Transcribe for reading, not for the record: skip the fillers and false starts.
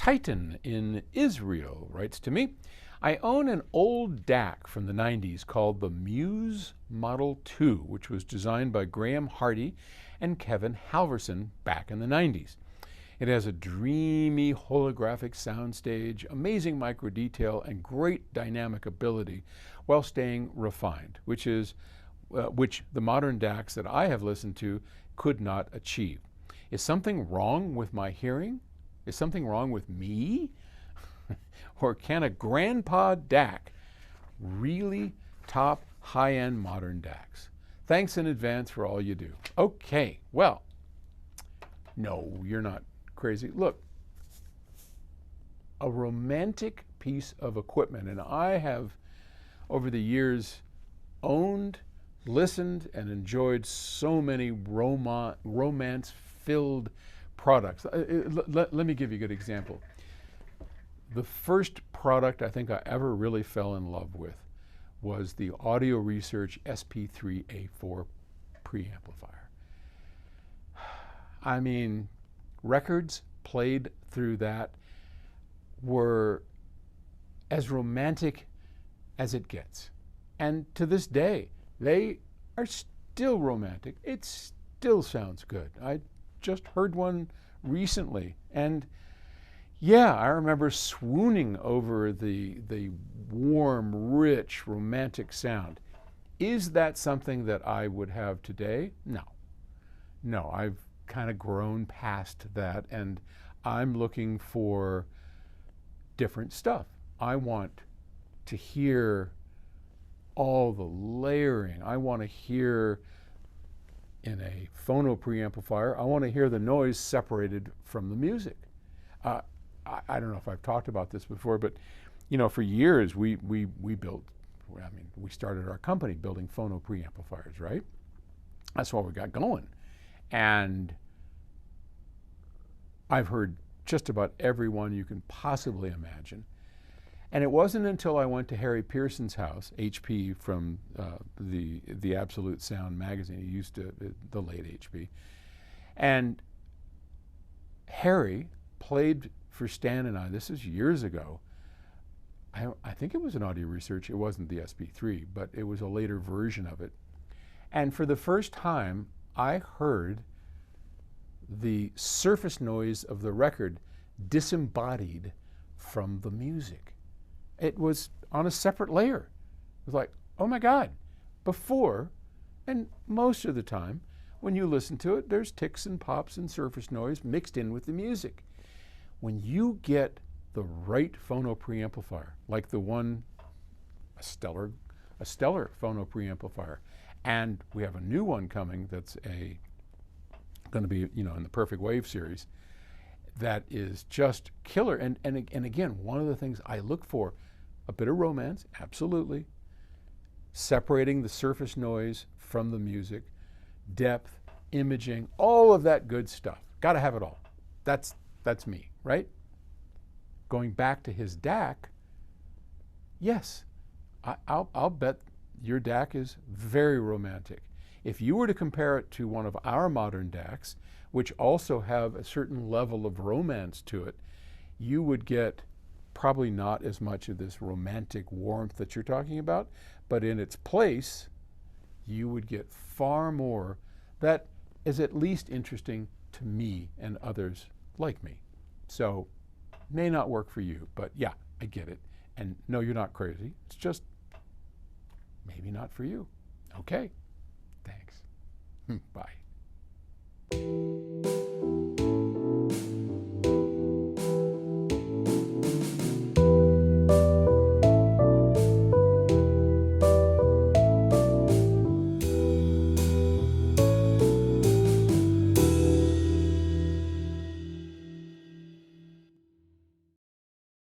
Titan in Israel writes to me, I own an old DAC from the 90s called the Muse Model 2, which was designed by Graham Hardy and Kevin Halverson back in the 90s. It has a dreamy holographic soundstage, amazing micro detail, and great dynamic ability while staying refined, which the modern DACs that I have listened to could not achieve. Is something wrong with my hearing? Is something wrong with me? Or can a grandpa DAC really top high-end modern DACs? Thanks in advance for all you do. Okay, well, no, you're not crazy. Look, a romantic piece of equipment, and I have, over the years, owned, listened, and enjoyed so many romance-filled products. Let me give you a good example. The first product I think I ever really fell in love with was the Audio Research SP3A4 preamplifier. I mean, records played through that were as romantic as it gets. And to this day, they are still romantic. It still sounds good. I just heard one recently, and yeah, I remember swooning over the warm, rich, romantic sound. Is that something that I would have today? No. No, I've kind of grown past that, and I'm looking for different stuff. I want to hear all the layering. I want to hear, in a phono preamplifier, I want to hear the noise separated from the music. I don't know if I've talked about this before, but you know, for years we built, I mean, we started our company building phono preamplifiers, right? That's what we got going. And I've heard just about every one you can possibly imagine. And it wasn't until I went to Harry Pearson's house, HP from the Absolute Sound magazine, he used to, the late HP, and Harry played for Stan and I, this is years ago, I think it was an Audio Research, it wasn't the SP3, but it was a later version of it. And for the first time, I heard the surface noise of the record disembodied from the music. It was on a separate layer. It was like, oh my God. Before, and most of the time, when you listen to it, there's ticks and pops and surface noise mixed in with the music. When you get the right phono preamplifier, like the one, a stellar phono preamplifier, and we have a new one coming that's going to be, you know, in the Perfect Wave series, that is just killer. And again, one of the things I look for, a bit of romance, absolutely, separating the surface noise from the music, depth, imaging, all of that good stuff. Got to have it all. That's me, right? Going back to his DAC, yes, I'll bet your DAC is very romantic. If you were to compare it to one of our modern DACs, which also have a certain level of romance to it, you would get probably not as much of this romantic warmth that you're talking about, but in its place, you would get far more that is at least interesting to me and others like me. So, may not work for you, but yeah, I get it. And no, you're not crazy. It's just maybe not for you. Okay, thanks. Bye.